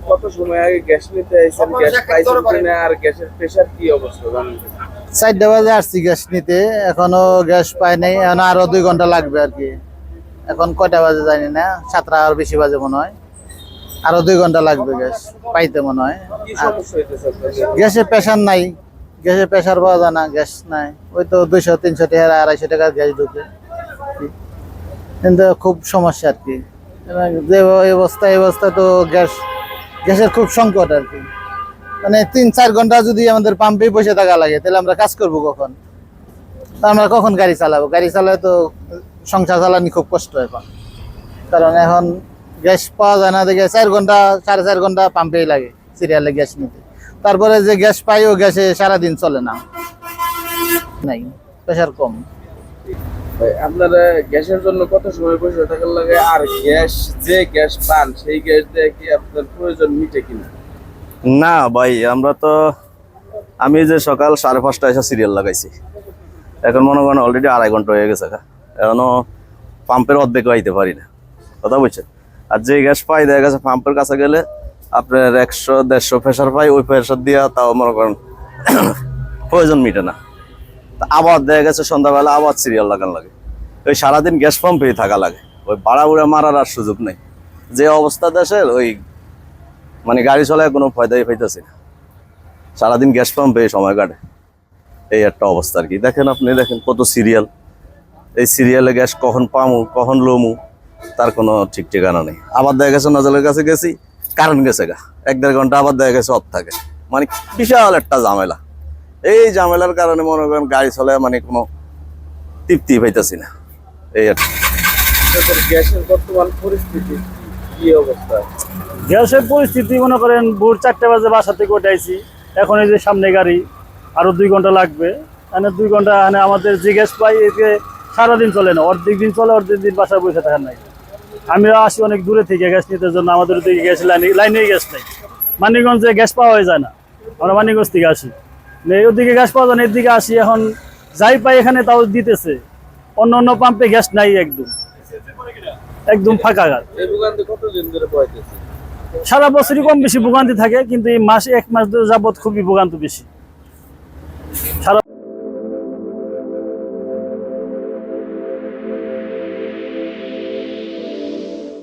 কত সময় আগে গ্যাস নিতে আইছেন, গ্যাস পাইছেন কিনা, আর গ্যাসের প্রেসার কি অবস্থা জানেন? 4টা বাজে আসছি গ্যাস নিতে, এখনো গ্যাস পাই নাই, এখন আরো 2 ঘন্টা লাগবে আর কি। এখন কয়টা বাজে জানি না, 7টা আর বেশি বাজে মনে হয়, আরো 2 ঘন্টা লাগবে গ্যাস পাইতে মনে হয়। কি সমস্যা হইতেছে আপনাদের? গ্যাসের প্রেশার নাই, গ্যাসের প্রেশার পাওয়া যায় না, গ্যাস নাই। ওই তো 200-300 টাকা 250 টাকা গ্যাস ঢুকে, কিন্তু খুব সমস্যা আর কি। যে এই অবস্থা তো গ্যাসের খুব সংকট আর কি। মানে 3-4 ঘন্টা যদি আমাদের পাম্পে বসে থাকা লাগে, তাহলে আমরা কাজ করবো কখন? তা আমরা কখন গাড়ি চালাবো? গাড়ি চালায় তো সংসার চালানি খুব কষ্ট এখন, কারণ এখন গ্যাস পাওয়া যায় না দেখে 4 ঘন্টা 4.5 ঘন্টা পাম্পেই লাগে সিরিয়ালে গ্যাস নিতে। তারপরে যে গ্যাস পাই, ও গ্যাসে সারাদিন চলে না, নাই, প্রেশার কম। আপনারা গ্যাসের জন্য কত সময় বসে থাকার লাগে, আর গ্যাস পান সেই গ্যাস দিয়ে কি আপনার প্রয়োজন মিটে কিনা? না ভাই, আমি যে সকাল 5:30টায় এসে সিরিয়াল লাগাইছি, এখন মনে করেন অলরেডি 2.5 ঘন্টা হয়ে গেছে। এখনো পাম্পের অর্ধেক আইতে পারি না, কথা বলছেন। আর যে গ্যাস পাই, দেখা গেছে পাম্পের কাছে গেলে আপনার 100-150 প্রেশার পাই, ওই প্রেশার দিয়া তাও মনে করেন প্রয়োজন মিটে না। আবার দেখা গেছে সন্ধ্যাবেলা আবার সিরিয়াল লাগান লাগে, ওই সারাদিন গ্যাস পাম্পেই থাকা লাগে, ওই বাড়া বুড়া মারার আর সুযোগ নেই। যে অবস্থা দেশের, ওই মানে গাড়ি চলায় কোনো ফায়দাই পাইতেছি না, সারাদিন গ্যাস পাম্পে সময় কাটে, এই একটা অবস্থা আর কি। দেখেন, আপনি দেখেন কত সিরিয়াল, এই সিরিয়ালে গ্যাস কখন পামু কখন লমু তার কোনো ঠিক ঠিকানা নেই। আবার দেখা গেছে নজলের কাছে গেছি, কারেন্ট গেছে 1-1.5 ঘন্টা, আবার দেখা গেছে অফ থাকে, মানে বিশাল একটা ঝামেলা। এই ঝামেলার কারণে মনে করেন গাড়ি চলে মানে কোনো তৃপ্তি পাইতেছি না, এই একটা। গ্যাসের বর্তমান পরিস্থিতি কি অবস্থা? গ্যাসের পরিস্থিতি মনে করেন ভোর 4টা বাজে বাসা থেকে উঠাইছি, এখন এই যে সামনে গাড়ি, আরো 2 ঘন্টা লাগবে। মানে 2 ঘন্টা আমাদের যে গ্যাস পাই, এতে সারাদিন চলে না, অর্ধেক দিন চলে, অর্ধেক দিন বাসায় বসে থাকার নাই। আমরা আসি অনেক দূরে থেকে গ্যাস নিতে জন্য, আমাদের ওদিকে গ্যাস লাইনে গ্যাস নেই, মানিকগঞ্জে গ্যাস পাওয়া যায় না, আমরা মানিকগঞ্জ থেকে আসি, ওদিকে গ্যাস পাওয়া যায় না, এদিকে আসি। এখন যাই পাই এখানে তাও দিতেছে, অন্য পাম্পে গ্যাস নাই, একদম ফাঁকা ঘাট। এই ভোগান্তি কতদিন ধরে পাইতেছে? সারা বছরই কম বেশি ভোগান্তি থাকে, কিন্তু এই 1 মাস ধরে যাবত খুবই ভোগান্তি বেশি।